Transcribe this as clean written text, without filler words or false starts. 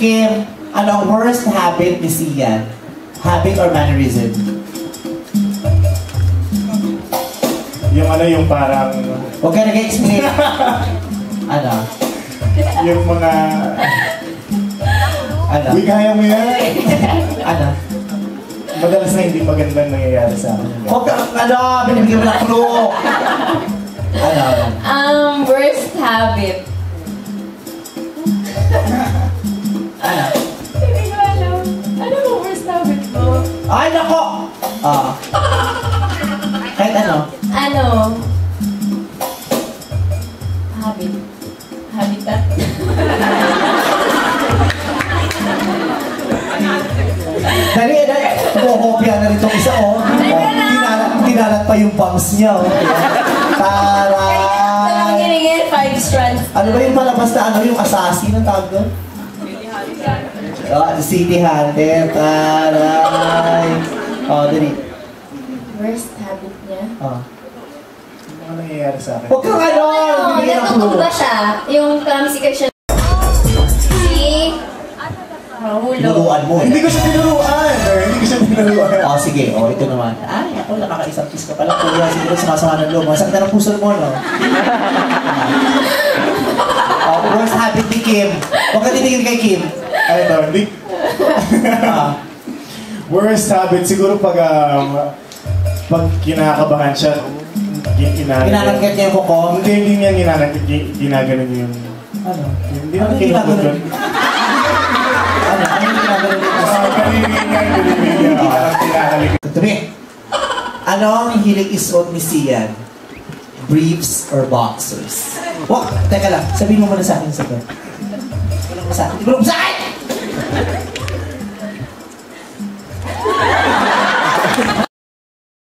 Kim, ano ang worst habit ni Sian? Habit or mannerism? Yung ano, yung parang... Huwag ka nag-explain. Ano? Yung mga... Ano? Uy, kaya mo yan? Ano? Madalas na hindi magandang nangyayari sa akin. Huwag ka, ano? Binibigyan mo na clue. Ano? Worst habit. Ano? Hindi ko alam. Ano mo worst habit mo? Ay, nako! Kahit ano? Ano? Habit. Habitat. Dali, kumukopya na rin itong isa, oh. Tinalat pa yung bangs niya, oh. Taray! Salang ginigil, 5 strands. Ano ba yung palabas na ano, yung assassin ang tawag doon? City Hunter, taray! Oh, dali. Worst habit niya? Oh. Ano nangyayari sa akin? Huwag kang ano! Bibigyan ng Natutog clue. ba siya? Yung sikat siya. Mahulo. Tinuruan mo. Hindi ko siya tinuruan! Hindi ko siya tinuruan. Oh, sige. Oh, ito naman. Ay, ako nakakaisang kiss ka pala. Kuya, siguro sumasama ng loob. Masakit na ng puso mo, no? Oh, worst habit ni Kim. Huwag ka titigil kay Kim. Ano ito? Hindi. Worst habit, siguro pag kinakabahan siya, Ginanagkat niya yung kuko. Hindi niya ginanagkat, ginaganon niya yung... Ano? Hindi naman kinakabahan. Ano yung ginagawa dito? Tumi, ano ang hilig isuot ni Sian? Briefs or boxers? Wag, teka lang, sabihin mo muna sa akin sa to. Wala mo sa akin. Di mo sa akin!